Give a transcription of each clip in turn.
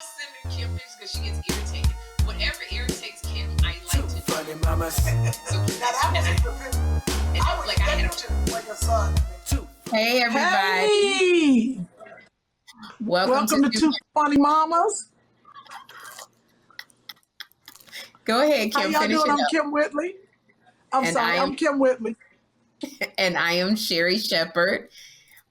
sending Kym pictures because she gets irritated. Whatever irritates Kym, I like to do. Funny mamas. So I was like, I had like a son. Hey, everybody. Hey! Welcome to Two Funny Mamas. Go ahead, How Kym. y'all Finish doing? it I'm up. Kym Whitley. I'm Kym Whitley. And I am Sherri Shepherd.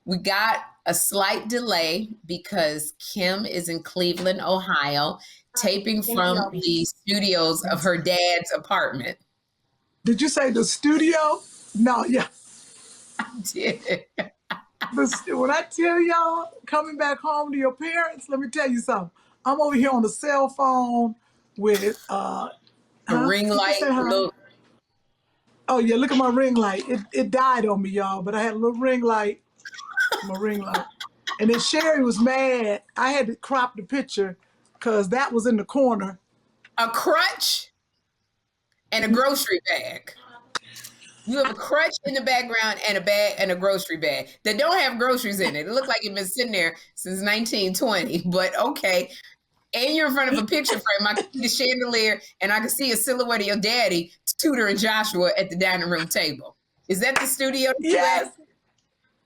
We got a slight delay because Kym is in Cleveland, Ohio, taping from the studios of her dad's apartment. Did you say the studio? No, yeah. I did. When I tell y'all, coming back home to your parents, let me tell you something. I'm over here on the cell phone with a ring light. Oh yeah, look at my ring light. It died on me, y'all, but I had a little ring light. My ring light. And then Sherri was mad. I had to crop the picture because that was in the corner. A crutch and a grocery bag. You have a crutch in the background and a bag and a grocery bag that don't have groceries in it. It looked like it's been sitting there since 1920, but okay. And you're in front of a picture frame. I can see the chandelier and I can see a silhouette of your daddy, Tudor and Joshua at the dining room table. Is that the studio? Yes,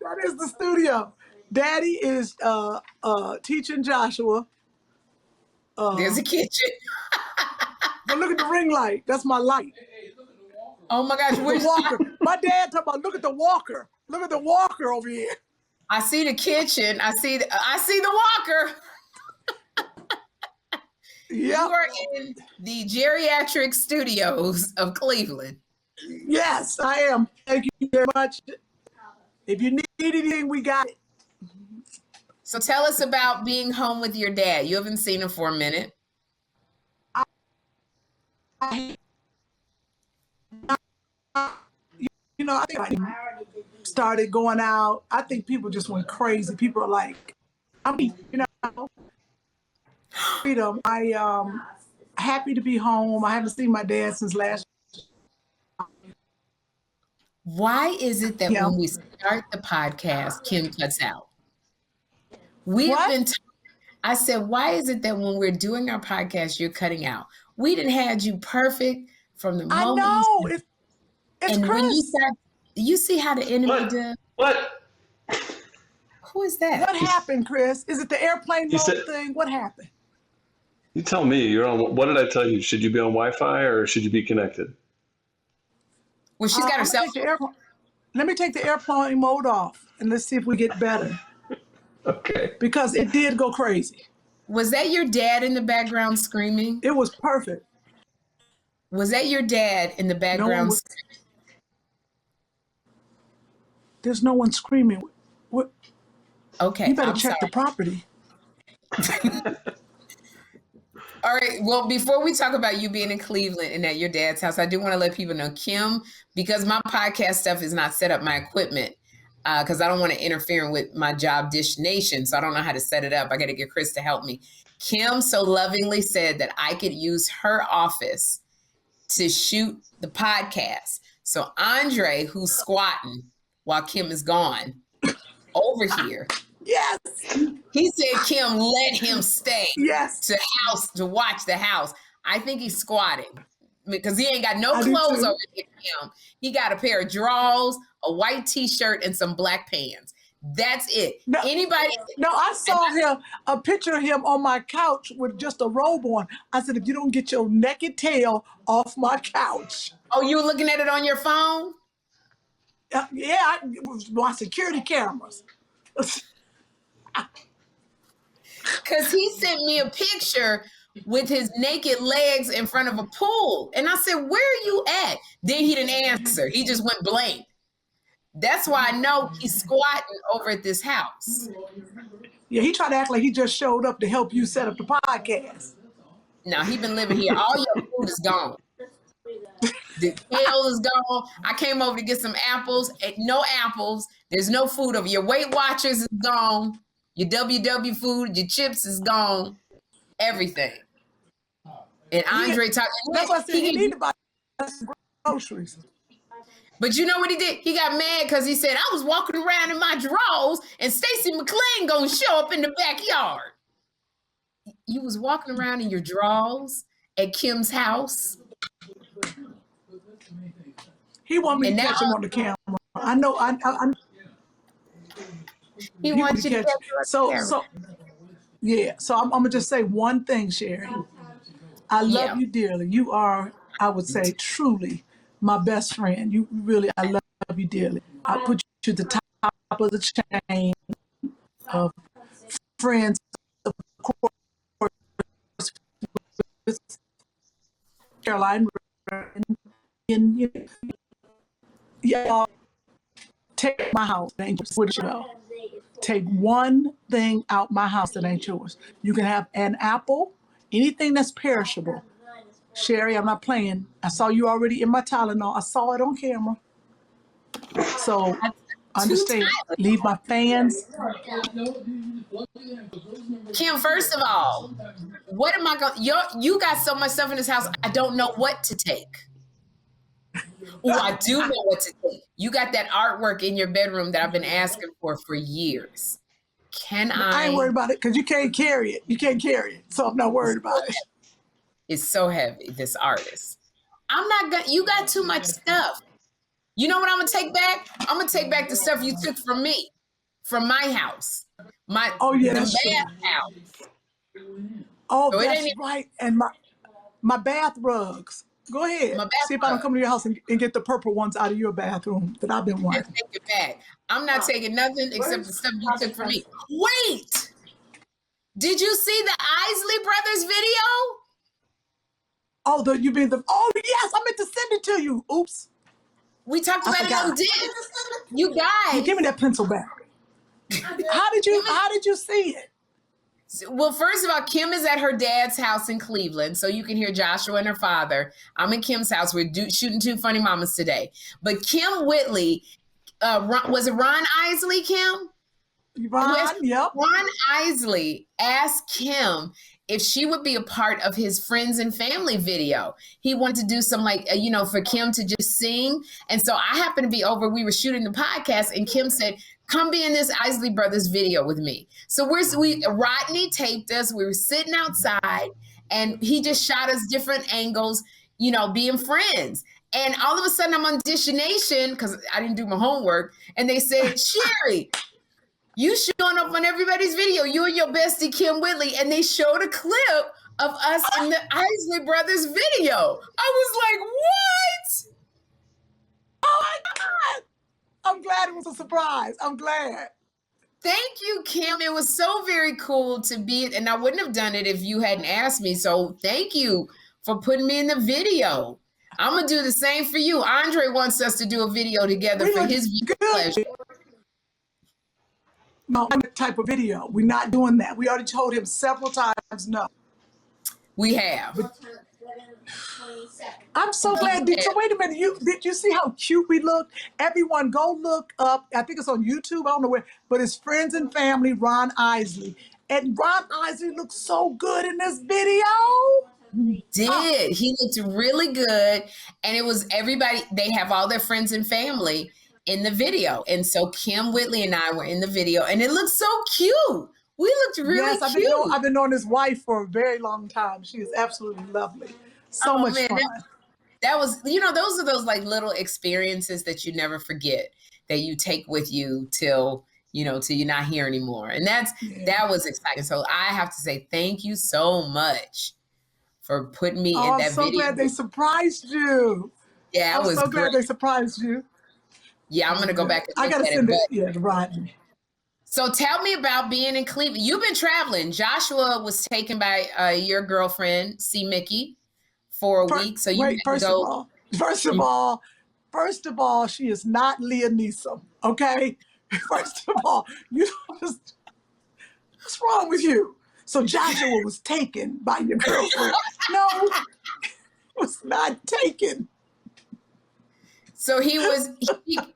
that is the studio. Daddy is teaching Joshua. There's a kitchen. But look at the ring light. That's my light. Oh my gosh, where's the walker? My dad talking about, look at the walker. Look at the walker over here. I see the kitchen. I see the walker. Yep. You are in the geriatric studios of Cleveland. Yes, I am. Thank you very much. If you need anything, we got it. So tell us about being home with your dad. You haven't seen him for a minute. I think I started going out. I think people just went crazy. People are like, freedom. I happy to be home. I haven't seen my dad since last year. Why is it that when we start the podcast, Kym cuts out? I said, why is it that when we're doing our podcast, you're cutting out? We didn't have you perfect from the moment. I know. It's and Chris. When you see how the enemy does. What? Who is that? What happened, Chris? Is it the airplane mode thing? What happened? You tell me. You're on. What did I tell you? Should you be on Wi-Fi or should you be connected? Well, she's got her cell phone. Let me take the airplane mode off and let's see if we get better. Okay. Because it did go crazy. Was that your dad in the background screaming? It was perfect. Was that your dad in the background screaming? There's no one screaming. What? Okay. You better check the property. All right. Well, before we talk about you being in Cleveland and at your dad's house, I do want to let people know, Kym, because my podcast stuff is not set up, my equipment, because I don't want to interfere with my job, Dish Nation. So I don't know how to set it up. I got to get Chris to help me. Kym so lovingly said that I could use her office to shoot the podcast. So Andre, who's squatting while Kym is gone over here. Yes. He said, Kym, let him stay to watch the house. I think he's squatting because he ain't got no clothes over here, Kym. He got a pair of drawers, a white t-shirt, and some black pants. That's it. No, I saw a picture of him on my couch with just a robe on. I said, if you don't get your naked tail off my couch. Oh, you were looking at it on your phone? It was my security cameras. Because he sent me a picture with his naked legs in front of a pool. And I said, where are you at? Then he didn't answer. He just went blank. That's why I know he's squatting over at this house. Yeah, he tried to act like he just showed up to help you set up the podcast. No, he been living here. All your food is gone. The kale is gone. I came over to get some apples. No apples. There's no food over. Your Weight Watchers is gone. Your WW food, your chips is gone. Everything. And Andre talking. That's why I said he need to buy some groceries. But you know what he did? He got mad because he said, I was walking around in my drawers and Stacey McLean gonna show up in the backyard. you was walking around in your drawers at Kym's house? He want me And to now catch him on the camera. I know. he He want wants me you to to catch. catch you on So camera. so yeah. So I'm gonna just say one thing, Sherri. I love Yeah. you dearly. You are, I would say, truly my best friend. You really, I love you dearly. I put you at the top of the chain of friends, of course, with Caroline. And yeah, take my house. It ain't yours. Where did you go? Take one thing out my house that ain't yours. You can have an apple, anything that's perishable. Sherri, I'm not playing. I saw you already in my Tylenol. I saw it on camera. So Two understand. times. Leave my fans. Kym, first of all, what am I going you got so much stuff in this house, I don't know what to take. Oh, I do know what to take. You got that artwork in your bedroom that I've been asking for years. Can I ain't worried about it because you can't carry it. You can't carry it. So I'm not worried about it. It's so heavy, this artist. I'm not gonna, you got too much stuff. You know what I'm gonna take back? I'm gonna take back the stuff you took from me, from my house. Oh yeah, The that's true. bath house. Oh, So it that's ain't right. And my bath rugs. Go ahead. my bath See if I don't rug. come to your house and get the purple ones out of your bathroom that I've been And wiping. take it back. I'm not taking nothing except the stuff you took from me. Wait! Did you see the Isley Brothers video? Oh, you mean the? Oh yes, I meant to send it to you. Oops, We talked I about it on forgot. Dick. You You guys. give me that pencil back. How did you see it? Well, first of all, Kym is at her dad's house in Cleveland, so you can hear Joshua and her father. I'm in Kym's house. We're shooting Two Funny Mamas today. But Kym Whitley, was it Ron Isley, Kym? Ron, yep. Ron Isley asked Kym if she would be a part of his friends and family video. He wanted to do some for Kym to just sing. And so I happened to be over. We were shooting the podcast, and Kym said, "Come be in this Isley Brothers video with me." So Rodney taped us. We were sitting outside, and he just shot us different angles, being friends. And all of a sudden, I'm on Dish Nation because I didn't do my homework, and they said, "Sherri, you showing up on everybody's video. You and your bestie, Kym Whitley." And they showed a clip of us in the Isley Brothers video. I was like, what? Oh my God. I'm glad it was a surprise. I'm glad. Thank you, Kym. It was so very cool to be, and I wouldn't have done it if you hadn't asked me. So thank you for putting me in the video. I'm going to do the same for you. Andre wants us to do a video together for his pleasure. No type of video. We're not doing that. We already told him several times no. We have. I'm so glad. So wait a minute. Did you see how cute we looked? Everyone go look up. I think it's on YouTube. I don't know where, but it's Friends and Family, Ron Isley. And Ron Isley looks so good in this video. Did. He looked really good. And it was everybody, they have all their friends and family in the video. And so Kym Whitley and I were in the video, and it looked so cute. We looked really cute. I've been knowing his wife for a very long time. She is absolutely lovely. So much fun. That was, those are those like little experiences that you never forget, that you take with you till you're not here anymore. And that was exciting. So I have to say thank you so much for putting me in that video. I'm so glad they surprised you. Yeah, I'm so glad they surprised you. Yeah, I'm going to go back and I got to send it. Yeah, right. So tell me about being in Cleveland. You've been traveling. Joshua was taken by your girlfriend, C. Mickey, for a week. So you first of all, she is not Leah Neeson. Okay. First of all, what's wrong with you? So Joshua was taken by your girlfriend. No, was not taken. So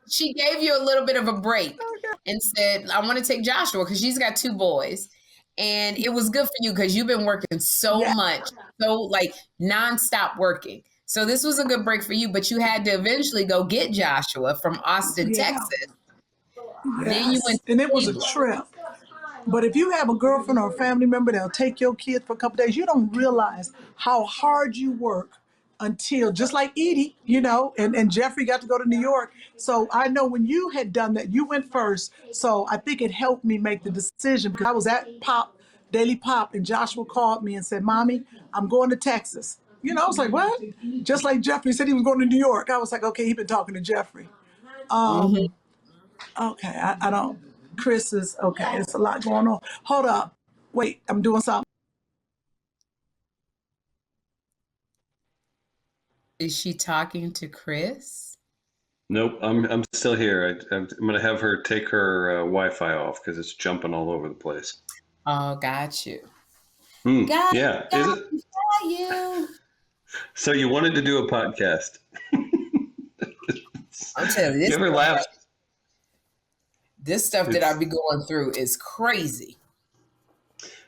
she gave you a little bit of a break and said, "I want to take Joshua," because she's got 2 boys. And it was good for you because you've been working so much, so like nonstop working. So this was a good break for you, but you had to eventually go get Joshua from Austin, Texas. Yes. Then you went and it was a trip. But if you have a girlfriend or a family member that'll take your kids for a couple days, you don't realize how hard you work until, just like Edie, and Jeffrey got to go to New York. So I know when you had done that, you went first. So I think it helped me make the decision because I was at Daily Pop, and Joshua called me and said, Mommy, I'm going to Texas. I was like, what? Just like Jeffrey said he was going to New York. I was like, okay, he's been talking to Jeffrey. Okay, I don't. Chris is okay. It's a lot going on. Hold up. Wait, I'm doing something. Is she talking to Chris? Nope, I'm still here. I'm going to have her take her Wi-Fi off because it's jumping all over the place. Oh, got you. Yeah, is it? Got you. So you wanted to do a podcast? I'll tell you this. You ever laughed? This stuff that I be going through is crazy.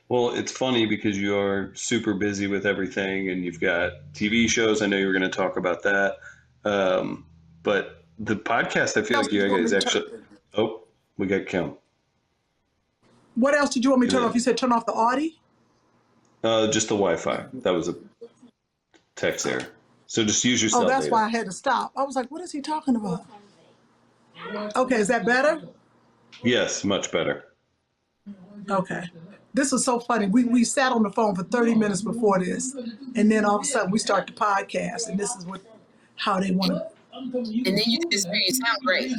Well, it's funny because you are super busy with everything, and you've got TV shows. I know you were going to talk about that, but the podcast, I feel like you guys actually. Oh, we got Kym. What else did you want me to turn off? You said turn off the audio? Just the Wi-Fi. That was a text there. So just use your cell Oh, that's data. why I had to stop. I was like, what is he talking about? Okay, is that better? Yes, much better. Okay. This is so funny. We sat on the phone for 30 minutes before this, and then all of a sudden we start the podcast, and this is how they want to. And then you sound great.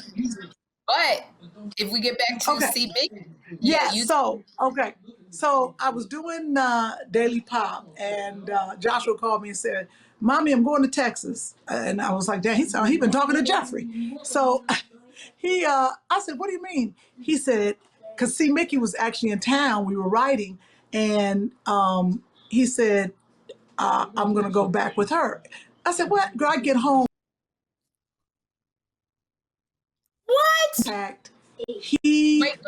But if we get back to see me. Yeah, So I was doing Daily Pop, and Joshua called me and said, Mommy, I'm going to Texas. And I was like, Dad, he's been talking to Jeffrey. So I said, what do you mean? He said, because see, Mickey was actually in town. We were writing, and he said, I'm going to go back with her. I said, what? Girl, I get home. What? Wait,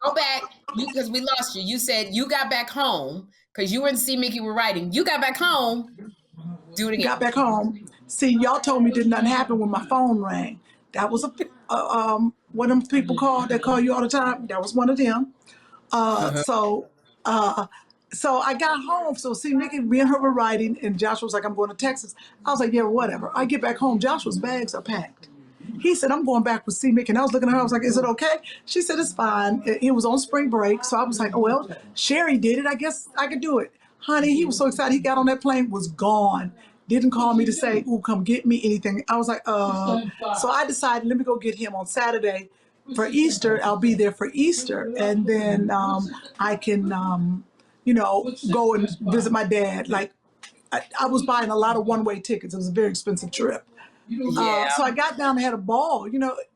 go back. Because we lost you. You said you got back home because you and C. Mickey were writing. You got back home. Do it again. Got back home. See, y'all told me did nothing happen when my phone rang. That was one of them people that call you all the time. That was one of them. So I got home. So see, Mickey, me and her were writing, and Joshua was like, I'm going to Texas. I was like, yeah, whatever. I get back home. Joshua's bags are packed. He said, I'm going back with C. Mickey. And I was looking at her. I was like, is it okay? She said, it's fine. He was on spring break. So I was like, oh, well, Sherri did it. I guess I could do it. Honey, he was so excited. He got on that plane, was gone. Didn't call me to say, ooh, come get me anything. I was like, So I decided, let me go get him on Saturday for Easter. I'll be there for Easter. And then I can, go and visit my dad. Like, I was buying a lot of one-way tickets. It was a very expensive trip. So I got down and had a ball.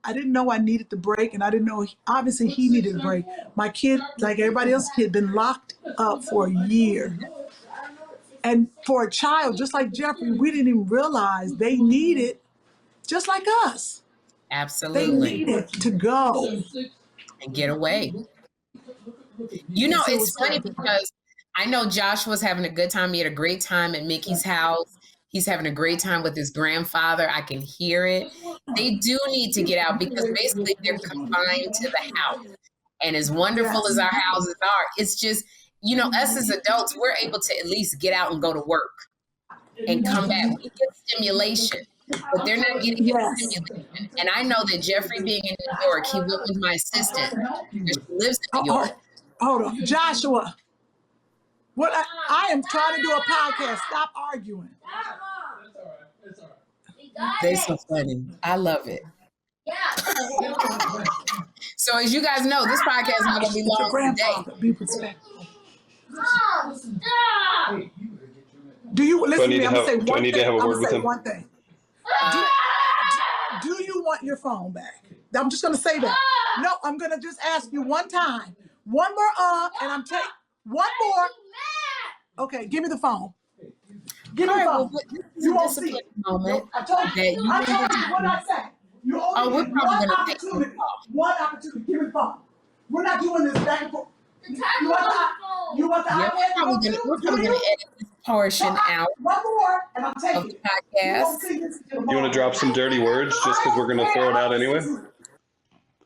I didn't know I needed the break, and I didn't know, obviously, he needed a break. My kid, like everybody else, had been locked up for a year. And for a child, just like Jeffrey, we didn't even realize they needed, just like us. Absolutely. They needed to go. And get away. It's funny because I know Josh was having a good time. He had a great time at Mickey's house. He's having a great time with his grandfather. I can hear it. They do need to get out because basically they're confined to the house. And as wonderful as our houses are, it's just, us as adults, we're able to at least get out and go to work and come back. We get stimulation, but they're not getting stimulation. And I know that Jeffrey being in New York, he went with my assistant because she lives in New York. Hold on. Joshua, what I am trying to do a podcast. Stop arguing. They're so funny. I love it. So as you guys know, this podcast is not going to be long today. Be respectful. Do you listen to me? I'm going to say one thing. Do I need to have a word with him? One thing. Do you want your phone back? I'm just going to say that. No, I'm going to just ask you one time. One more and I'm taking one more. Okay, give me the phone. Give me the phone. Well, you won't see it. Moment I told you what I said. You only get one opportunity. One opportunity. Give me the phone. We're not doing this back and forth. You want the iPad? We're probably going to edit this portion out one more, and I'm taking of the podcast. You want to drop some dirty words just because we're going to throw it out anyway?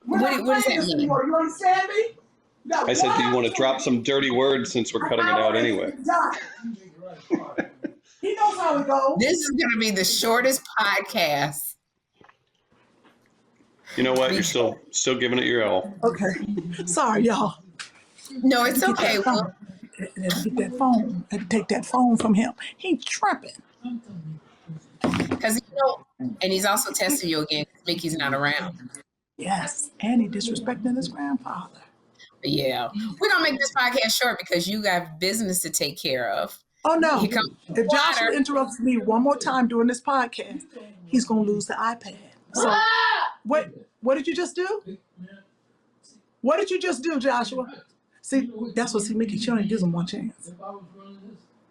What does that mean? You understand me? I said, do you want to drop some dirty words since we're cutting it out anyway? He knows how it goes. This is going to be the shortest podcast. You know what? You're still giving it your all. Okay. Sorry, y'all. No, it's okay. Well, Get that phone. I had to take that phone from him. He's tripping. because and he's also testing you again because Mickey's not around. Yes, and he disrespecting his grandfather. But yeah, we're gonna make this podcast short because you got business to take care of. Oh no! Here comes If Joshua interrupts me one more time during this podcast, he's gonna lose the iPad. So, wait, what did you just do? What did you just do, Joshua? See, that's what Mickey. She only gives him one chance.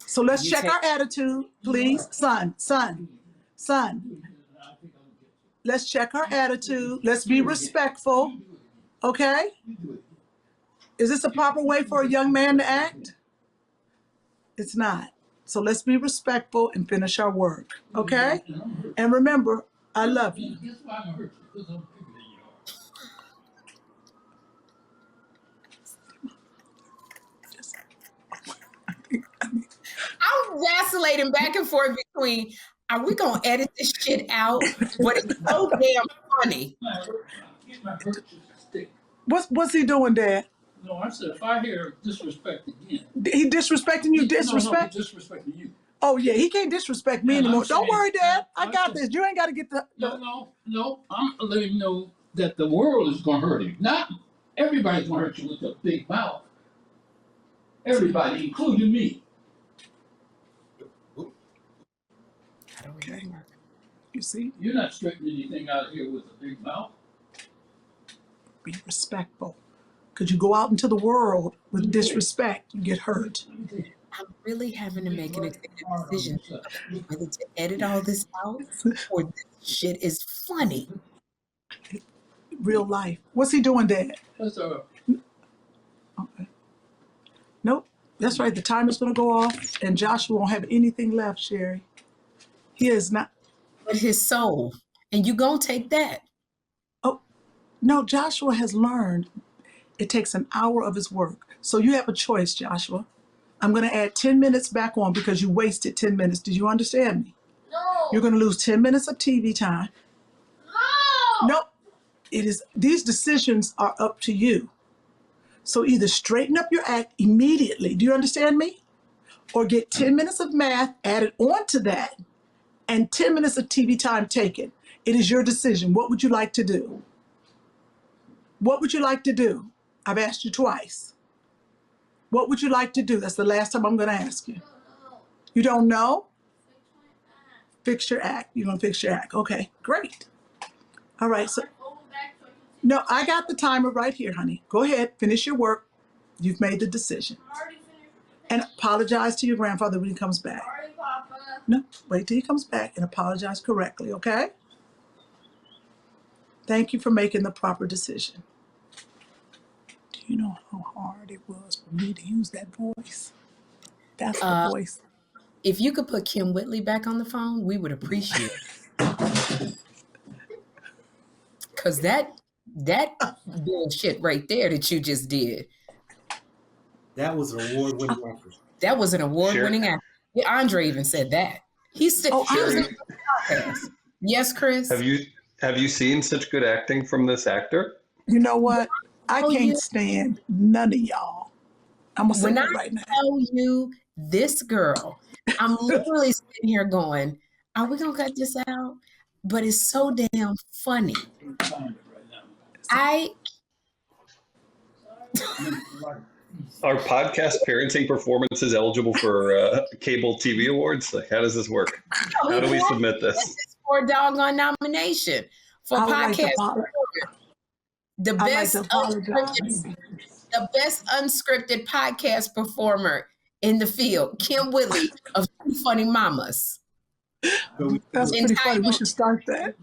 So let's check our attitude, please, son. Let's check our attitude. Let's be respectful, okay? Is this a proper way for a young man to act? It's not. So let's be respectful and finish our work, okay? And remember, I love you. I'm vacillating back and forth between, are we gonna edit this shit out? But it's so damn funny. What's he doing, Dad? No, I said if I hear disrespect again. He disrespecting you, disrespect? No, disrespecting you. Oh yeah, he can't disrespect me And anymore. I'm Don't saying- worry, Dad. I I'm got saying- this. You ain't got to get the. No. I'm letting you know that the world is going to hurt him. Not everybody's going to hurt you with a big mouth. Everybody, including me. Okay. You see, You're not straightening anything out here with a big mouth. be respectful. Because you go out into the world with disrespect, you get hurt. I'm really having to make an executive decision whether to edit all this out or this shit is funny. Real life. What's he doing, Dad? That's Okay. Nope. That's right. The timer's going to go off, and Joshua won't have anything left, Sherri. He is not. But his soul. And you gonna take that. Oh, no, Joshua has learned it takes an hour of his work. So you have a choice, Joshua. I'm going to add 10 minutes back on because you wasted 10 minutes. Did you understand me? No. You're going to lose 10 minutes of TV time. No. Nope. These decisions are up to you. So either straighten up your act immediately. Do you understand me? Or get 10 minutes of math added on to that and 10 minutes of TV time taken. It is your decision. What would you like to do? What would you like to do? I've asked you twice. What would you like to do? That's the last time I'm going to ask you. You don't know? Fix your act. You're going to fix your act. Okay, great. All right. So, no, I got the timer right here, honey. Go ahead. Finish your work. You've made the decision. And apologize to your grandfather when he comes back. Sorry, Papa. No, wait till he comes back and apologize correctly, okay? Thank you for making the proper decision. Do you know how hard it was for me to use that voice? That's the voice. If you could put Kym Whitley back on the phone, we would appreciate it. Because that bullshit right there that you just did. That was an award-winning actress. That was an award-winning actor. Yeah, Andre even said that. He said, he was in the podcast. Yes, Chris? Have you seen such good acting from this actor? You know what? I Oh, can't yeah. stand none of y'all. I'm going to say When that I right now. tell you this girl, I'm literally sitting here going, are we going to cut this out? But it's so damn funny. Are podcast parenting performances eligible for cable TV awards? Like, how does this work? How do we submit this? It's for a doggone nomination for I would like to podcast. apologize. The I'd like best, to apologize. the best unscripted podcast performer in the field, Kym Whitley of Two Funny Mamas. That's pretty funny. We should start that.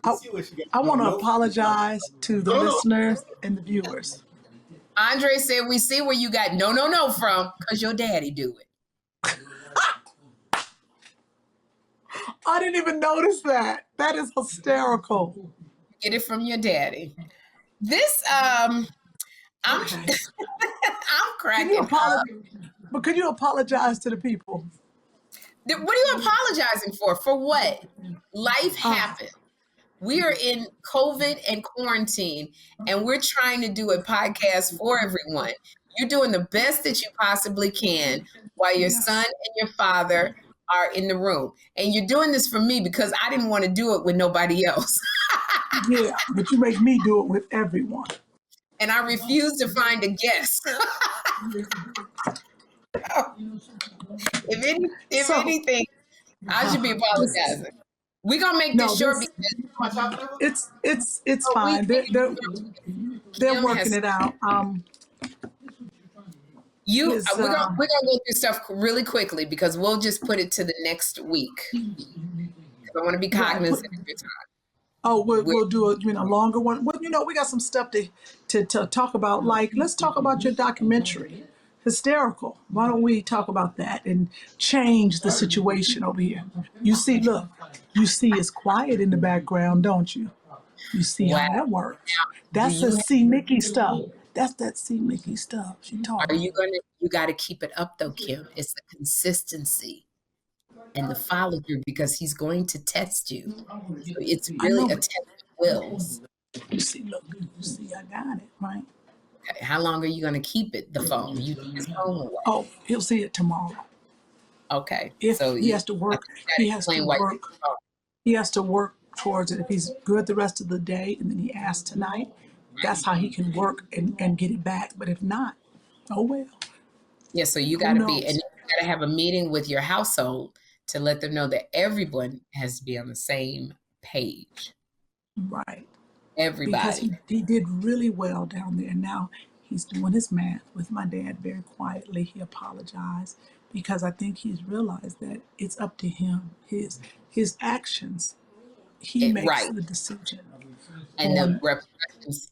I want to apologize to the listeners and the viewers. Andre said, we see where you got no from because your daddy do it. I didn't even notice that. That is hysterical. Get it from your daddy. This, I'm Okay. I'm Can cracking you up. apologize? But can you apologize to the people? What are you apologizing for? For what? Life happened. We are in COVID and quarantine, and we're trying to do a podcast for everyone. You're doing the best that you possibly can while your son and your father are in the room. And you're doing this for me because I didn't want to do it with nobody else. Yeah, but you make me do it with everyone. And I refuse to find a guest. If So anything, I should be this, apologizing. We're gonna make no, this short this because it's we fine. They're Kim working has it out. you. His We're gonna go through stuff really quickly because we'll just put it to the next week. I want to be cognizant of your time. Oh, we'll do a longer one. Well, we got some stuff to talk about. Like, let's talk about your documentary, Hysterical. Why don't we talk about that and change the situation over here? You see it's quiet in the background, don't you? You see Wow. how that works. That's the C. Mickey stuff. That's that C. Mickey stuff she Are talking. you gonna? You got to keep it up though, Kim. It's the consistency and the follow through because he's going to test you. So it's I know, really a but test of wills. you see, look, you see, I got it, right? Okay. How long are you going to keep it? The phone. You take his phone away. Oh, he'll see it tomorrow. Okay. If So he has to work, he has to work. He has to work towards it. If he's good the rest of the day and then he asks tonight, that's how he can work and get it back. But if not, oh well. Yeah. So you Who got to be, and knows? you got to have a meeting with your household to let them know that everyone has to be on the same page. Right. Because Everybody. he did really well down there. Now he's doing his math with my dad very quietly. He apologized because I think he's realized that it's up to him. His actions. He makes Right. the decision. And the on repercussions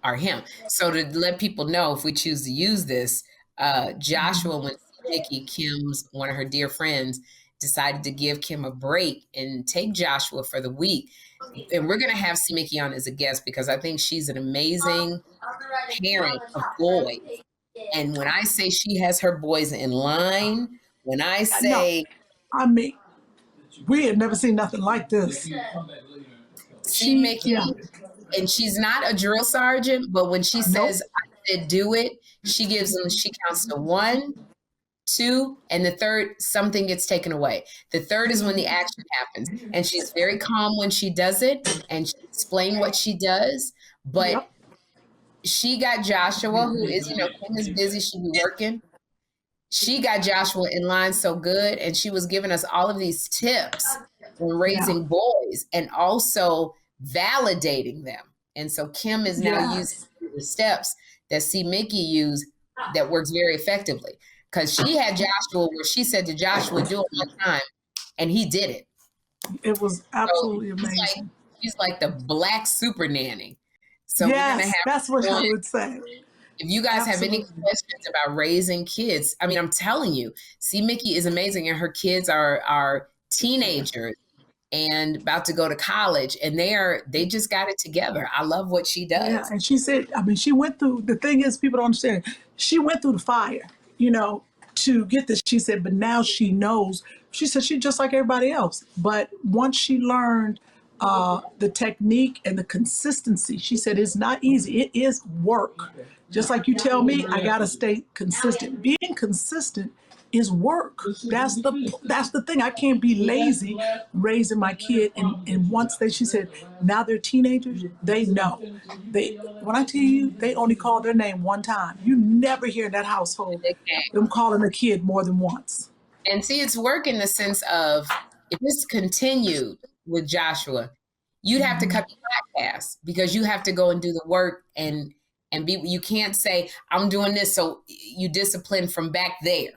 are him. So to let people know, if we choose to use this, Joshua, when Nikki, Kim's one of her dear friends, decided to give Kym a break and take Joshua for the week. And we're going to have C. Mickey on as a guest because I think she's an amazing parent of boys. And when I say she has her boys in line, when I no, say I mean, we had never seen nothing like this. C. Mickey, and she's not a drill sergeant, but when she says, I said do it, she counts to 1, 2, and the third, something gets taken away. The third is when the action happens. And she's very calm when she does it, and she explains what she does. But she got Joshua, who is, Kym is busy, she be working. She got Joshua in line so good, and she was giving us all of these tips on raising boys and also validating them. And so Kym is now using the steps that C. Mickey used that works very effectively. Because she had Joshua where she said to Joshua, do it one time, and he did it. It was absolutely amazing. She's like the black super nanny. So yes, we're gonna have that's what I would say. If you guys have any questions about raising kids, I mean, I'm telling you, C. Mickey is amazing, and her kids are teenagers and about to go to college, and they just got it together. I love what she does. Yeah, and she said, I mean, she went through, the thing is, people don't understand, she went through the fire, to get this. She said, but now she knows. She said she's just like everybody else. But once she learned the technique and the consistency, she said it's not easy. It is work. Just like you tell me, I gotta stay consistent. Being consistent is work. That's the thing. I can't be lazy raising my kid. And once she said, now they're teenagers, they know. When I tell you, they only call their name one time. You never hear in that household them calling a kid more than once. And see, it's work in the sense of if this continued with Joshua, you'd have to cut the podcast because you have to go and do the work and be. You can't say I'm doing this, so you discipline from back there.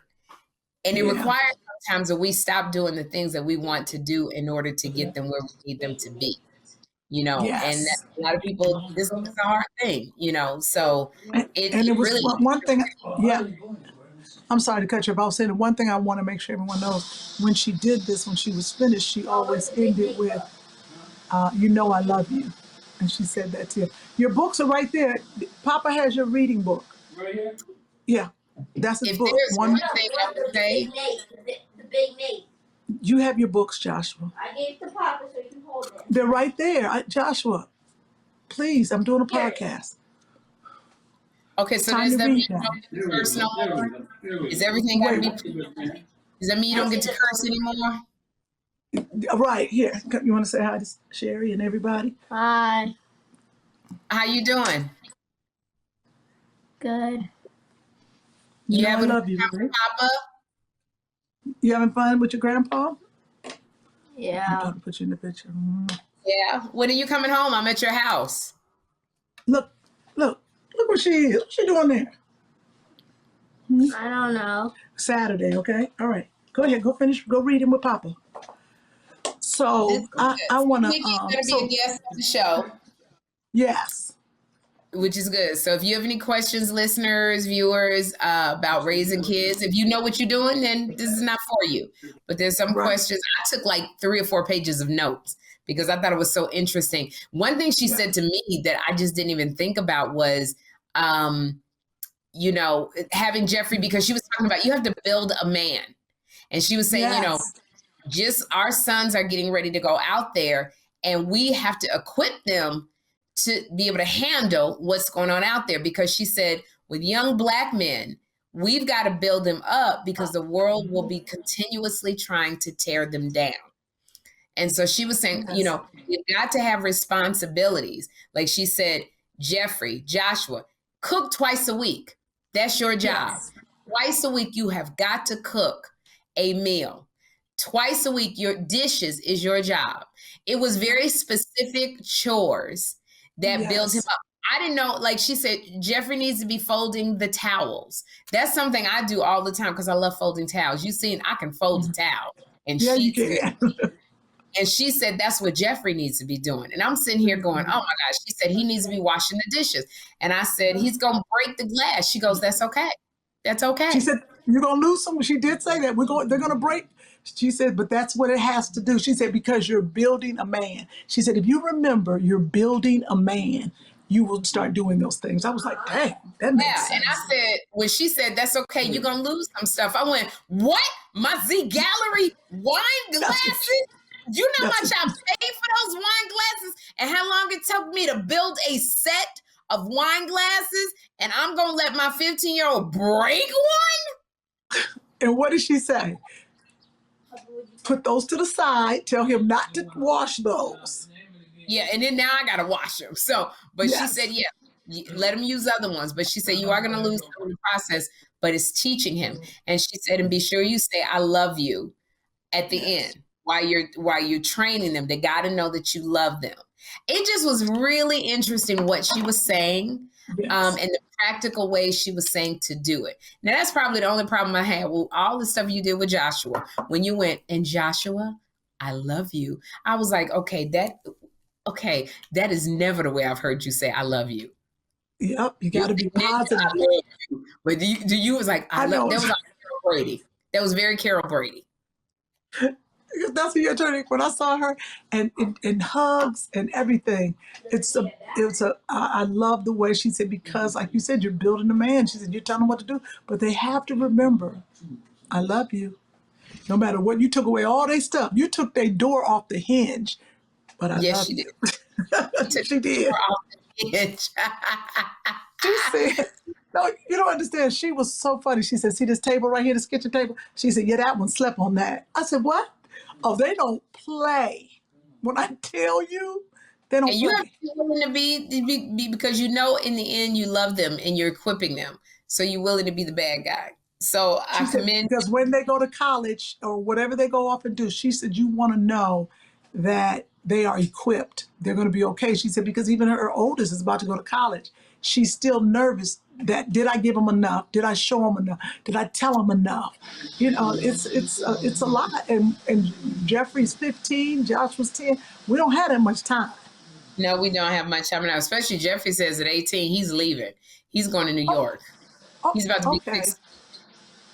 And it requires sometimes that we stop doing the things that we want to do in order to get them where we need them to be, and that, a lot of people, this is a hard thing, so it was really one thing. Yeah. I'm sorry to cut you off. I was saying the one thing I want to make sure everyone knows, when she did this, when she was finished, she always ended with, I love you. And she said that to you. Your books are right there. Papa has your reading book. Right here? Yeah, that's his If book. there's One, one thing I would say, The big Nate. you have your books, Joshua. I gave it to Papa so you can hold it. They're right there. Joshua, please, I'm doing a Here. podcast. okay, so Time does to that read mean you now. don't get to There we curse go. no There we more? go. There we Is go. everything got to be? Wait. Does that mean you don't get to curse anymore? Right here. You want to say hi to Sherri and everybody? Hi. How you doing? Good. You know I having love you, fun right? with Papa? You having fun with your grandpa? I'm Yeah. trying to put you in the picture. Yeah. When are you coming home? I'm at your house. Look what she is. What's she doing there? I don't know. Saturday, okay? All right. Go ahead. Go finish. Go read him with Papa. So I want to. Nikki's gonna be a guest on the show, Yes. which is good. So if you have any questions, listeners, viewers, about raising kids, if you know what you're doing, then this is not for you. But there's some Right. questions. I took like 3 or 4 pages of notes because I thought it was so interesting. One thing she said to me that I just didn't even think about was, having Jeffrey, because she was talking about you have to build a man. And she was saying, Yes. just our sons are getting ready to go out there and we have to equip them to be able to handle what's going on out there. Because she said, with young Black men, we've got to build them up because the world will be continuously trying to tear them down. And so she was saying, Yes. you've got to have responsibilities. Like she said, Jeffrey, Joshua, cook twice a week. That's your job. Yes. Twice a week, you have got to cook a meal. Twice a week, your dishes is your job. It was very specific chores that built him Yes. up. I didn't know, like she said, Jeffrey needs to be folding the towels. That's something I do all the time because I love folding towels. You've seen I can fold a towel and Yeah, you sheets. can. And she said that's what Jeffrey needs to be doing. And I'm sitting here going, oh my gosh. She said he needs to be washing the dishes. And I said, he's going to break the glass. She goes, that's okay. That's okay. She said, you're going to lose some. She did say that. They're going to break. She said, but that's what it has to do. She said, because you're building a man. She said, if you remember you're building a man, you will start doing those things. I was like, dang, that makes sense. And I said, when she said, that's okay, you're going to lose some stuff. I went, what? My Z Gallery wine glasses? You know how much I paid for those wine glasses and how long it took me to build a set of wine glasses, and I'm going to let my 15-year-old break one? And what did she say? Put those to the side. Tell him not to wash those. Yeah, and then now I got to wash them. So, but Yes. she said, yeah, let him use other ones. But she said, you are going to lose some in the process, but it's teaching him. And she said, and be sure you say, I love you at the end. While you're training them, they got to know that you love them. It just was really interesting what she was saying, Yes. and the practical way she was saying to do it. Now, that's probably the only problem I had with all the stuff you did with Joshua. When you went, and Joshua, I love you. I was like, okay, that is never the way I've heard you say I love you. Yep, you got to be positive. I love you. But do you was like, I love. know. That was like Carol Brady. That was very Carol Brady. That's what you're turning. When I saw her and hugs and everything, I love the way she said, because like you said, you're building a man. She said, you're telling them what to do, but they have to remember, I love you. No matter what, you took away all their stuff. You took their door off the hinge, but I love she you. did. She did. She said, no, you don't understand. She was so funny. She said, see this table right here, this kitchen table? She said, yeah, that one slept on that. I said, what? Oh, they don't play. When I tell you, they don't And you play. have to be willing to be because in the end you love them and you're equipping them. So you're willing to be the bad guy. So I She said, commend. because when they go to college or whatever they go off and do, she said, you want to know that they are equipped. They're going to be okay. She said, because even her oldest is about to go to college. She's still nervous that, did I give them enough? Did I show them enough? Did I tell them enough? It's a lot. And Jeffrey's 15, Josh was 10. We don't have that much time. No, we don't have much time now. Especially Jeffrey says at 18, he's leaving. He's going to New York. He's about to be 6.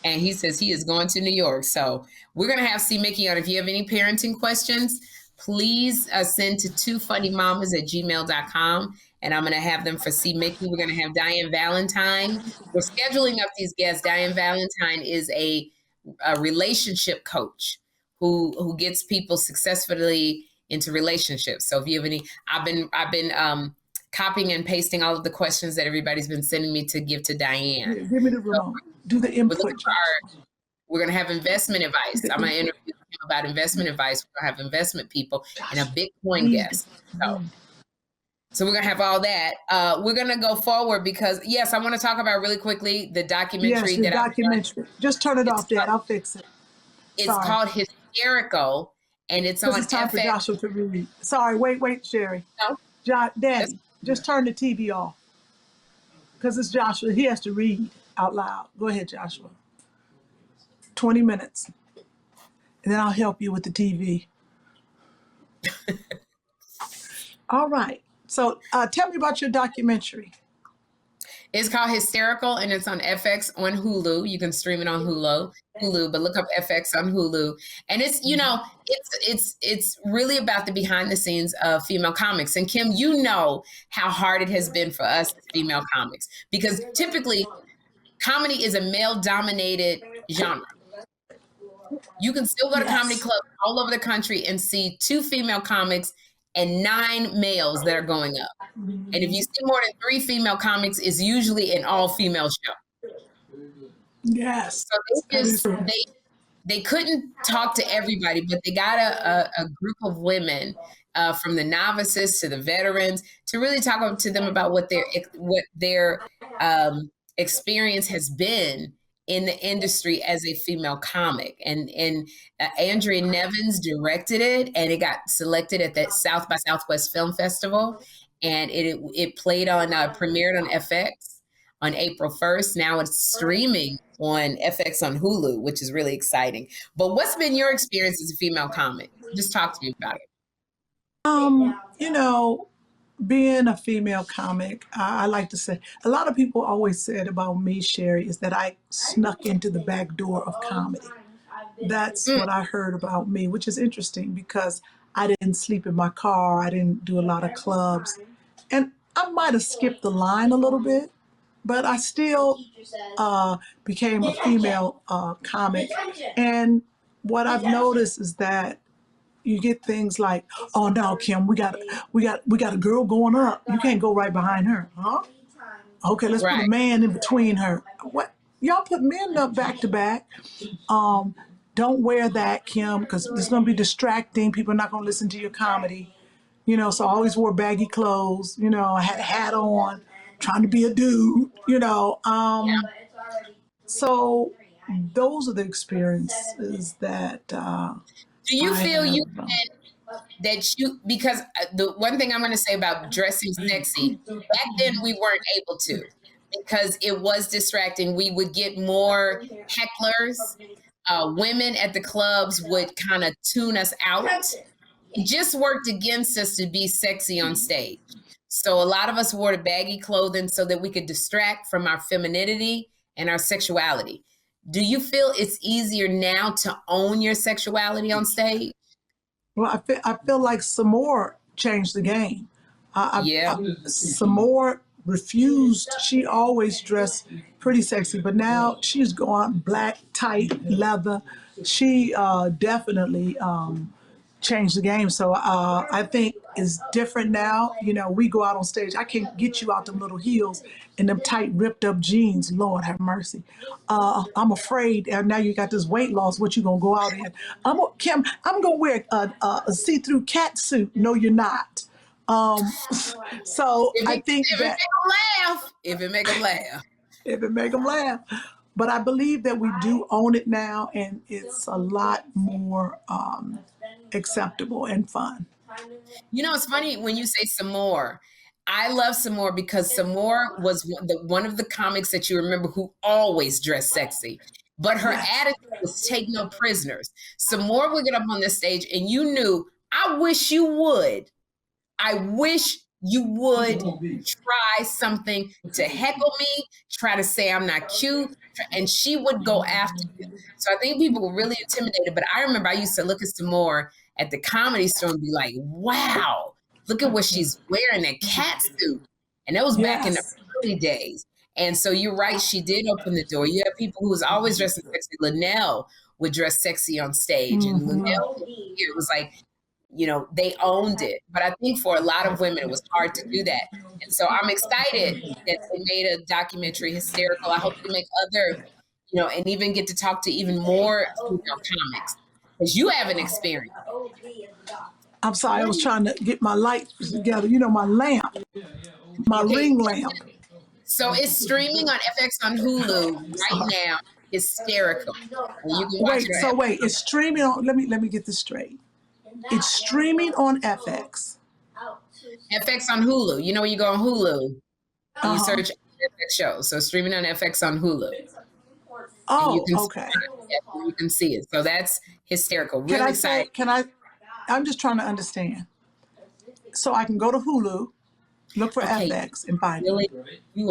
And he says he is going to New York. So we're going to have C. Mickey on. If you have any parenting questions, please send to twofunnymamas@gmail.com. And I'm going to have them for C. Mickey. We're going to have Diane Valentine. We're scheduling up these guests. Diane Valentine is a relationship coach who gets people successfully into relationships. So if you have any, I've been copying and pasting all of the questions that everybody's been sending me to give to Diane. Yeah, give me the remote. Do the input. We're going to have investment advice. I'm going to interview him about investment advice. We're going to have investment people and a Bitcoin guest. So we're going to have all that. We're going to go forward because, yes, I want to talk about really quickly the documentary. Yes, the documentary. Just turn it off, Dad. I'll fix it. It's called Hysterical, and it's on It's time for FX. Joshua to read. Sorry, wait, Sherri. No. Daddy, just turn the TV off. Because it's Joshua. He has to read out loud. Go ahead, Joshua. 20 minutes. And then I'll help you with the TV. All right. So tell me about your documentary. It's called Hysterical, and it's on FX on Hulu. You can stream it on Hulu, but look up FX on Hulu. And it's, it's really about the behind the scenes of female comics. And Kym, you know how hard it has been for us as female comics, because typically comedy is a male-dominated genre. You can still go to comedy clubs all over the country and see 2 female comics and 9 males that are going up. And if you see more than 3 female comics, it's usually an all-female show. Yes. So they couldn't talk to everybody, but they got a group of women from the novices to the veterans to really talk to them about what their experience has been in the industry as a female comic. And Andrea Nevins directed it, and it got selected at the South by Southwest Film Festival. And it played on, premiered on FX on April 1st. Now it's streaming on FX on Hulu, which is really exciting. But what's been your experience as a female comic? Just talk to me about it. Being a female comic, I like to say, a lot of people always said about me, Sherri, is that I snuck into the back door of comedy. That's what I heard about me, which is interesting because I didn't sleep in my car. I didn't do a lot of clubs. And I might have skipped the line a little bit, but I still became a female comic. And what I've noticed is that you get things like, "Oh no, Kym, we got a girl going up. You can't go right behind her, huh? Okay, let's put a man in between her." What? Y'all put men up back to back. Don't wear that, Kym, because it's gonna be distracting. People are not gonna listen to your comedy. So I always wore baggy clothes. I had a hat on, trying to be a dude. So those are the experiences that. Do you feel because the one thing I'm going to say about dressing sexy, back then we weren't able to because it was distracting. We would get more hecklers. Women at the clubs would kind of tune us out. It just worked against us to be sexy on stage. So a lot of us wore the baggy clothing so that we could distract from our femininity and our sexuality. Do you feel it's easier now to own your sexuality on stage? Well, I feel like Samore changed the game. Samore refused. She always dressed pretty sexy, but now she's going black, tight, leather. She definitely changed the game. So I think it's different now. We go out on stage. I can't get you out them little heels and them tight, ripped up jeans. Lord have mercy. I'm afraid. And now you got this weight loss. What you gonna go out in? Kym, I'm gonna wear a see-through cat suit. No, you're not. So I think that if it make them laugh. If it make them laugh. But I believe that we do own it now, and it's a lot more acceptable and fun. It's funny when you say Samore. I love Samore because Samore was one of the comics that you remember who always dressed sexy. But her attitude was take no prisoners. Samore would get up on the stage and you knew, I wish you would try something to heckle me, try to say I'm not cute, and she would go after you. So I think people were really intimidated. But I remember I used to look at Samore at the Comedy Store and be like, wow, look at what she's wearing, that cat suit. And that was back in the early days. And so you're right, she did open the door. You have people who was always dressing sexy. Linnell would dress sexy on stage. And Linnell, it was like, they owned it. But I think for a lot of women, it was hard to do that. And so I'm excited that they made a documentary, Hysterical. I hope they make other, and even get to talk to even more female comics. Because you have an experience. I'm sorry, I was trying to get my light together. My lamp, my ring lamp. So it's streaming on FX on Hulu right now. Hysterical. And you can watch Wait, it's streaming on. Let me get this straight. It's streaming on FX. FX on Hulu. When you go on Hulu, you search FX shows. So streaming on FX on Hulu. Oh, okay. You can see it. So that's hysterical. Really excited. I'm just trying to understand. So I can go to Hulu, look for FX, and find it. You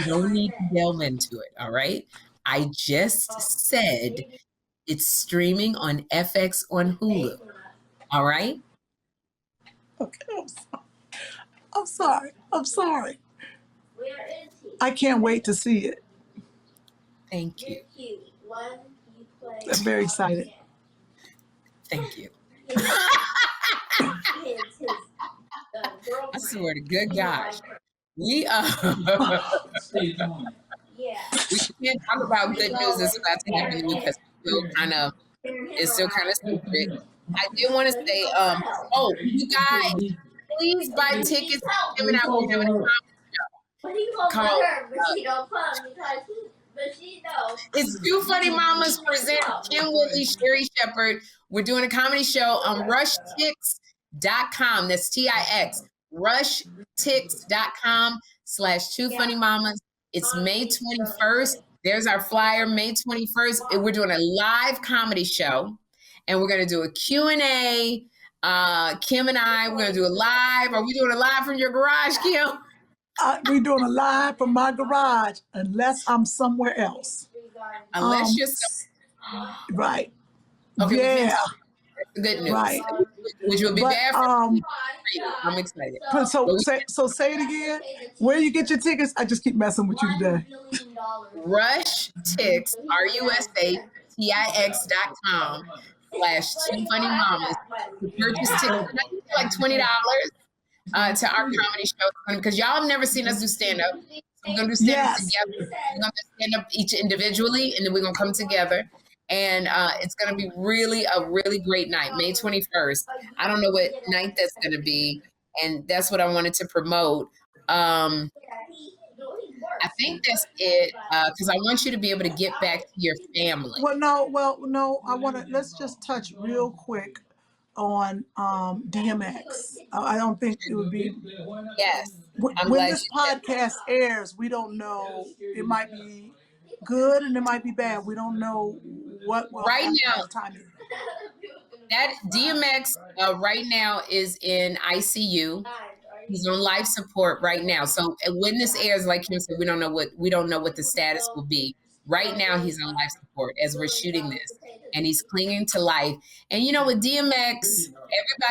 don't need to delve into it, all right? I just said it's streaming on FX on Hulu, all right? Okay, I'm sorry. I can't wait to see it. Thank you. I'm very excited. Thank you. I swear to good gosh. We can't talk about good news that's about to happen to me because it's still kind of secret. I did want to say, you guys, please buy tickets to Kym and I. We're having a comedy show called It's Two Funny Mamas present Kym Whitley, Sherri Shepherd. We're doing a comedy show on rushtix.com. That's TIX. rushtix.com/2funnymamas. It's May 21st. There's our flyer, May 21st. We're doing a live comedy show, and we're going to do a Q&A. Kym and I, we're going to do a live. Are we doing a live from your garage, Kym? We're doing a live from my garage, unless I'm somewhere else. Unless you're right. Okay, yeah. That's good news. Right. Which will be bad for me. I'm excited. So say it again. Where you get your tickets? I just keep messing with you today. rushtix, rusTix.com/2funnymamas to purchase tickets like $20 to our comedy show because y'all have never seen us do stand-up. So we're gonna do stand-up together. We're gonna stand up each individually, and then we're gonna come together. And it's going to be a really great night, May 21st. I don't know what night that's going to be. And that's what I wanted to promote. I think that's it because I want you to be able to get back to your family. No. Let's just touch real quick on DMX. I don't think it would be. Yes. When this podcast airs, we don't know. It might be good and it might be bad. We don't know what will right happen now. by the time. That DMX right now is in ICU. He's on life support right now. So when this airs, like Kym said, we don't know what the status will be. Right now, he's on life support as we're shooting this, and he's clinging to life. And with DMX,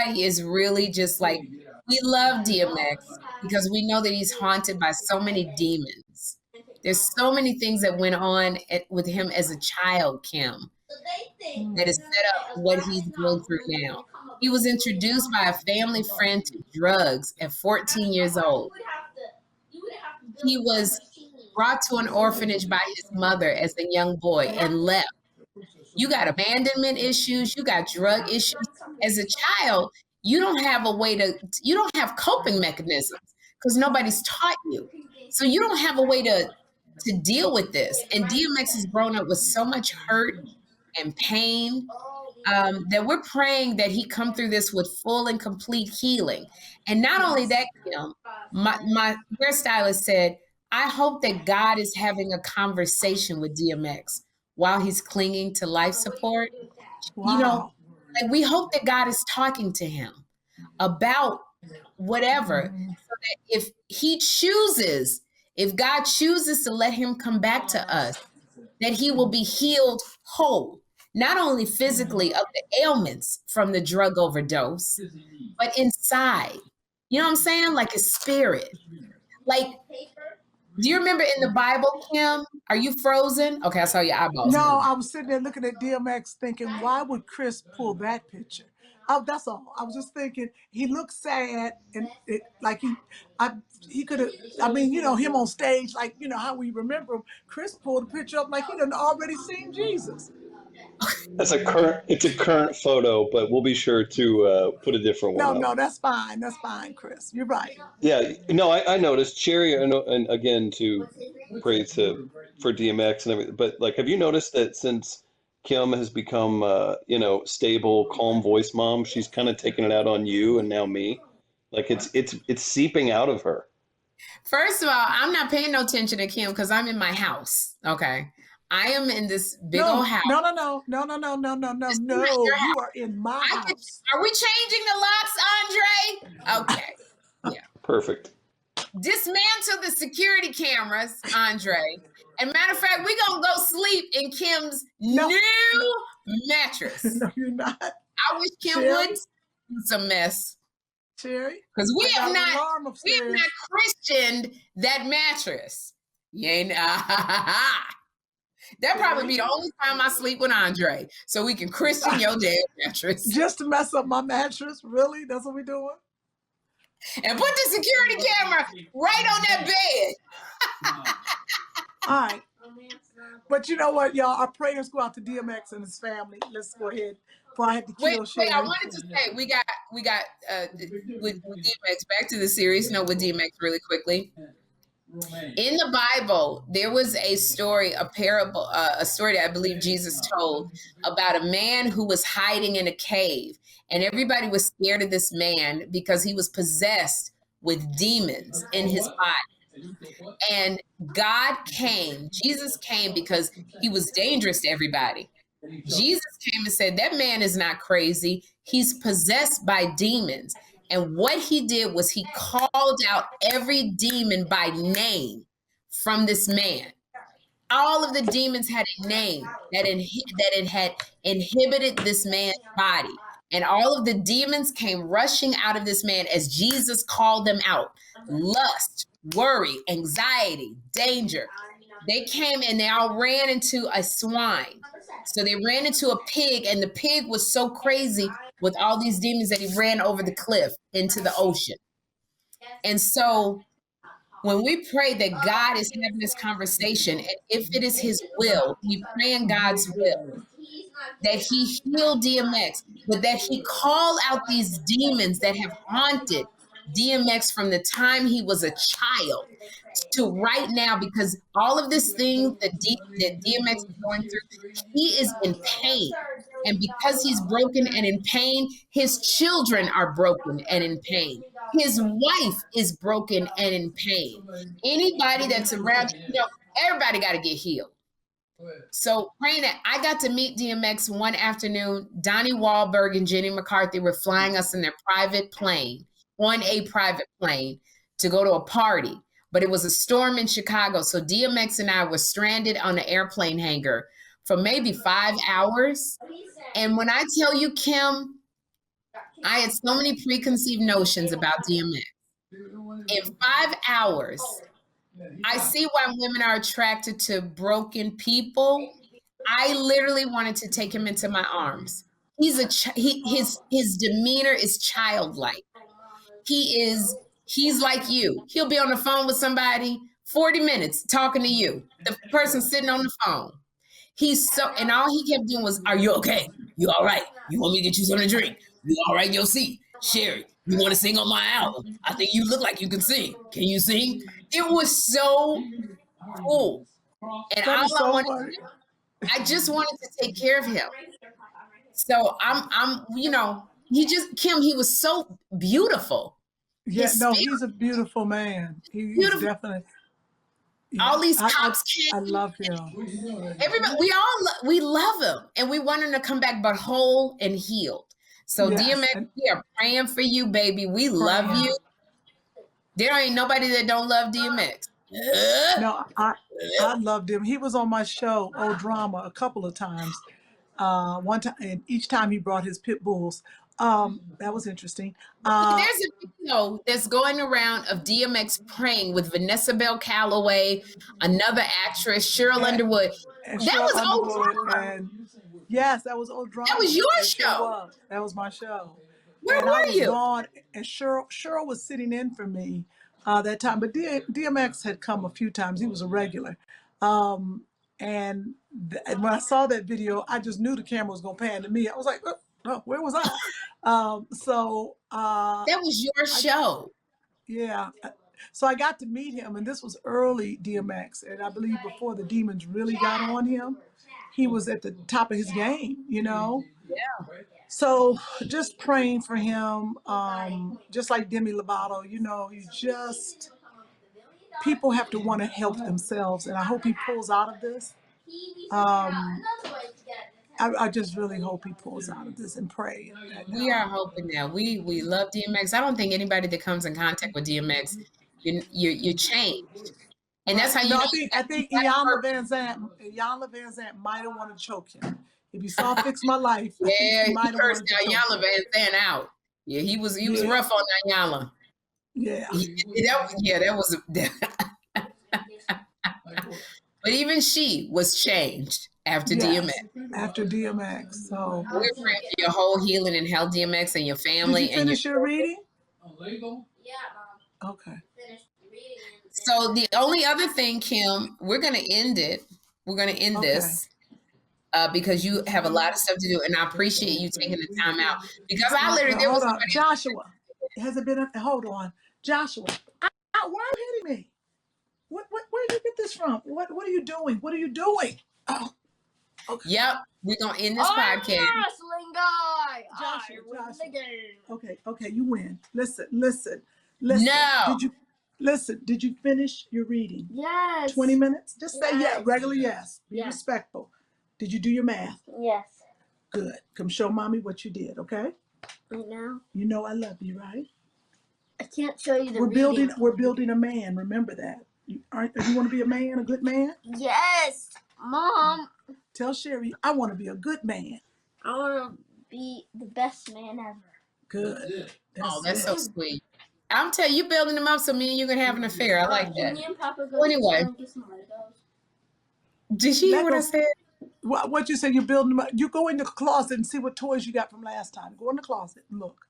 everybody is really just like, we love DMX because we know that he's haunted by so many demons. There's so many things that went on with him as a child, Kym, that has set up what he's going through now. He was introduced by a family friend to drugs at 14 years old. He was brought to an orphanage by his mother as a young boy and left. You got abandonment issues. You got drug issues. As a child, you don't have coping mechanisms because nobody's taught you. So you don't have a way to deal with this. And DMX has grown up with so much hurt and pain that we're praying that he come through this with full and complete healing. And not only that, Kym, my hairstylist said, I hope that God is having a conversation with DMX while he's clinging to life support. Wow. We hope that God is talking to him about whatever, so that if God chooses to let him come back to us, that he will be healed whole. not only physically of the ailments from the drug overdose, but inside. You know what I'm saying? Like his spirit. Like, do you remember in the Bible, Kym? Are you frozen? Okay, I saw your eyeballs. No, I was sitting there looking at DMX thinking, why would Chris pull that picture? Oh, that's all. I was just thinking he looked sad and like he could have. I mean, you know, him on stage, like you know how we remember him. Chris pulled a picture up like he done already seen Jesus. It's a current photo, but we'll be sure to put a different one up. No, that's fine. That's fine, Chris. You're right. Yeah, no, I noticed Sherri, and again to praise for DMX and everything. But like, have you noticed that since Kym has become, stable, calm voice mom, she's kind of taken it out on you and now me. Like it's seeping out of her. First of all, I'm not paying no attention to Kym because I'm in my house. Okay. I am in this big old house. No. You are in my house. Are we changing the locks, Andre? Okay. Yeah. Perfect. Dismantle the security cameras, Andre. And matter of fact, we're going to go sleep in Kym's new mattress. No, you're not. I wish Kym would. It's a mess. Sherri? Because we have not Christianed that mattress. You ain't. That'd probably be the only time I sleep with Andre, so we can Christian your damn mattress. Just to mess up my mattress? Really? That's what we're doing? And put the security camera right on that bed. All right. But you know what, y'all? Our prayers go out to DMX and his family. Let's go ahead. Before I had to kill Sherri. Wait, I wanted to say we got with DMX, back to the serious note with DMX really quickly. In the Bible, there was a story, a parable, a story that I believe Jesus told about a man who was hiding in a cave, and everybody was scared of this man because he was possessed with demons in his body. And God came, Jesus came because he was dangerous to everybody. Jesus came and said, that man is not crazy. He's possessed by demons. And what he did was he called out every demon by name from this man. All of the demons had a name that it had inhibited this man's body. And all of the demons came rushing out of this man as Jesus called them out. Lust, worry, anxiety, danger. They came and they all ran into a swine. So they ran into a pig, and the pig was so crazy with all these demons that he ran over the cliff into the ocean. And so when we pray that God is having this conversation, and if it is his will, we pray in God's will, that he heal DMX, but that he call out these demons that have haunted DMX from the time he was a child to right now, because all of this thing that DMX is going through, he is in pain. And because he's broken and in pain, his children are broken and in pain. His wife is broken and in pain. Anybody that's around, everybody got to get healed. So praying that I got to meet DMX one afternoon. Donnie Wahlberg and Jenny McCarthy were flying us in their private plane, on a private plane, to go to a party. But it was a storm in Chicago. So DMX and I were stranded on an airplane hangar for maybe 5 hours. And when I tell you, Kym, I had so many preconceived notions about DMX. In 5 hours, I see why women are attracted to broken people. I literally wanted to take him into my arms. His demeanor is childlike. He's like you. He'll be on the phone with somebody 40 minutes talking to you. The person sitting on the phone. And all he kept doing was, "Are you okay? You all right? You want me to get you something to drink? You all right in your seat? Sherri, you want to sing on my album? I think you look like you can sing. Can you sing?" It was so cool. And I just wanted to take care of him. So Kym, he was so beautiful. Yeah, he's a beautiful man. He's definitely. All these cops came. I love him. Everybody, we love him, and we want him to come back, but whole and healed. So DMX, we are praying for you, baby. We love you. There ain't nobody that don't love DMX. No, I loved him. He was on my show, Old Drama, a couple of times. One time, and each time he brought his pit bulls. That was interesting. There's a video that's going around of DMX praying with Vanessa Bell Calloway, another actress, Cheryl Underwood. And That Cheryl was old Underwood, drama. and yes, that was old drama. That was your It sure show. was. That was my show. Where And I were was you? gone, and Cheryl was sitting in for me that time. But DMX had come a few times. He was a regular. And when I saw that video, I just knew the camera was going to pan to me. I was like, oh, where was I? That was your show. Yeah. So I got to meet him, and this was early DMX. And I believe before the demons really got on him, he was at the top of his game, you know? Yeah. So just praying for him, just like Demi Lovato, you know, people have to want to help themselves. And I hope he pulls out of this. I just really hope he pulls out of this and pray. We are hoping that we love DMX. I don't think anybody that comes in contact with DMX, you're changed, and that's how you. No, know I think Iyanla Van Zant might have wanted to choke him. If you saw Fix My Life, Yeah, he cursed Iyanla Iyanla Van Zant out. Yeah, he was rough on Iyanla. Yeah, that was. But even she was changed after DMX. After DMX, so we're praying for your whole healing and health, DMX, and your family. Did you finish your reading? Yeah, Mom. Okay. Finished reading. So the only other thing, Kym, we're going to end it. We're going to end this because you have a lot of stuff to do, and I appreciate you taking the time out. Because I literally there was somebody. Joshua, has it been? Hold on, Joshua. Why are you hitting me? Where did you get this from? What are you doing? What are you doing? Oh, okay. Yep, we're gonna end this podcast. Wrestling guy. Joshua. Okay, you win. Listen. No. Did you finish your reading? Yes. 20 minutes? Just say Yes. regular yes. Be Yes. respectful. Did you do your math? Yes. Good. Come show mommy what you did, okay? Right now? You know I love you, right? I can't show you the We're building a man. Remember that. You want to be a man, a good man? Yes. Mom. Tell Sherri, I want to be a good man. I want to be the best man ever. Good. That's so sweet. I'm telling you, building them up so me and you can have an affair. I like that. Me and Papa go Anyway. get some Legos. Did she hear what I said? What you say? You're building them up. You go in the closet and see what toys you got from last time. Go in the closet and look.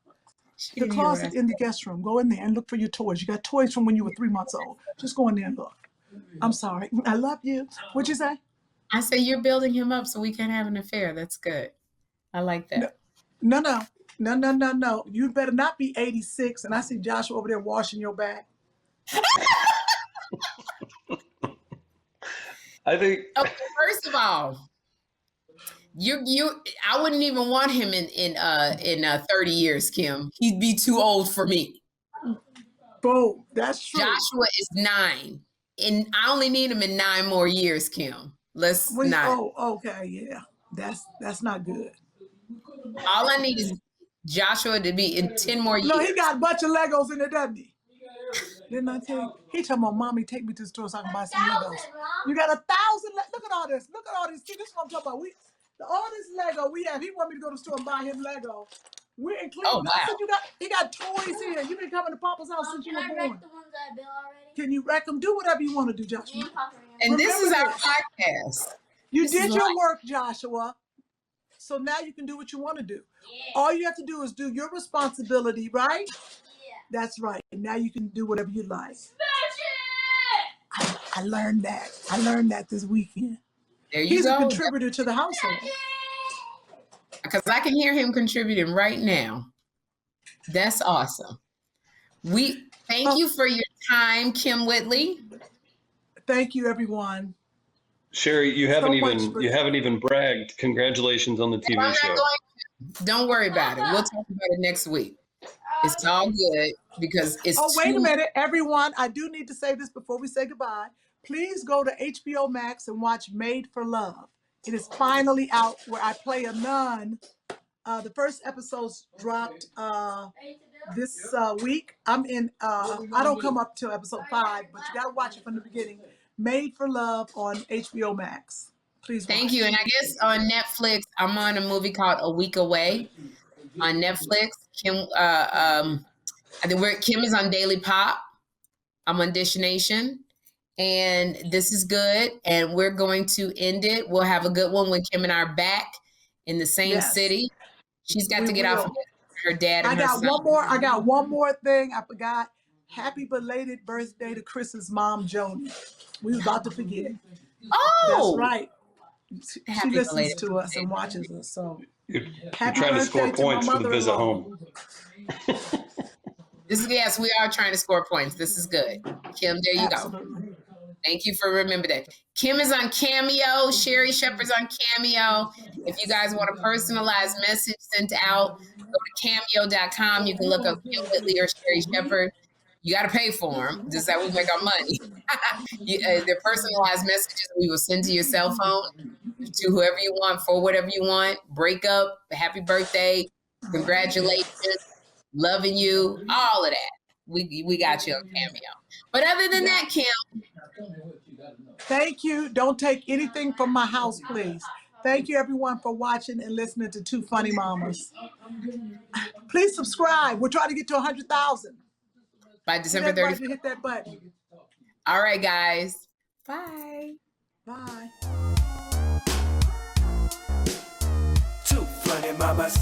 The closet in the guest room. Go in there and look for your toys. You got toys from when you were 3 months old. Just go in there and look. I'm sorry. I love you. What'd you say? I say you're building him up so we can have an affair. That's good. I like that. No. You better not be 86. And I see Joshua over there washing your back. I think. Okay, first of all, I wouldn't even want him in 30 years, Kym. He'd be too old for me. Boom. That's true. Joshua is 9, and I only need him in 9 more years, Kym. Let's not. Oh, okay, yeah. That's not good. All I need is Joshua to be in 10 more years. No, he got a bunch of Legos in there, doesn't he? Didn't I tell you? He talking about, mommy, take me to the store so I can buy some Legos. You got 1,000. Look at all this. See, this is what I'm talking about. All this Lego we have. He want me to go to the store and buy him Lego. We're in Cleveland. Oh, wow. I said he got toys here. You've been coming to Papa's house since you were born. Can I wreck the ones I built already? Can you wreck them? Do whatever you want to do, Joshua. And this is our Remember podcast. You did your work, Joshua. So now you can do what you want to do. Yeah. All you have to do is do your responsibility, right? Yeah. That's right. And now you can do whatever you like. Smash it! I learned that. I learned that this weekend. There you He's go. a contributor to the household. Because I can hear him contributing right now. That's awesome. We thank you for your time, Kym Whitley. Thank you, everyone. Sherri, you haven't even bragged. Congratulations on the TV I'm not show. going to. Don't worry about it. We'll talk about it next week. It's all good because it's. Oh, wait a minute, everyone. I do need to say this before we say goodbye. Please go to HBO Max and watch Made for Love. It is finally out where I play a nun. The first episode's dropped this week. I'm in, I don't come up till episode 5, but you got to watch it from the beginning. Made for Love on HBO Max. Please Thank watch. you. And I guess on Netflix, I'm on a movie called A Week Away on Netflix. Kym, Kym is on Daily Pop. I'm on Dish Nation. And this is good. And we're going to end it. We'll have a good one when Kym and I are back in the same city. She's got to get off of her dad and her son. I got one more thing I forgot. Happy belated birthday to Chris's mom, Joni. We was about to forget. Oh, that's right. She listens belated to us and watches us. So You're happy trying to score birthday to my points for the visit mother-in-law. home. Yes, we are trying to score points. This is good. Kym, there you Absolutely. go. Thank you for remembering that. Kym is on Cameo. Sherri Shepherd's on Cameo. If you guys want a personalized message sent out, go to cameo.com. You can look up Kym Whitley or Sherri Shepherd. You got to pay for them. This is how we make our money. They're personalized messages we will send to your cell phone, to whoever you want, for whatever you want. Breakup, happy birthday, congratulations, loving you, all of that. We got you on Cameo. But other than that, Kym. Thank you. Don't take anything from my house, please. Thank you, everyone, for watching and listening to Two Funny Mamas. Please subscribe. We're trying to get to 100,000. By December 31st. Hit that button. All right, guys. Bye. Bye. Two funny mamas.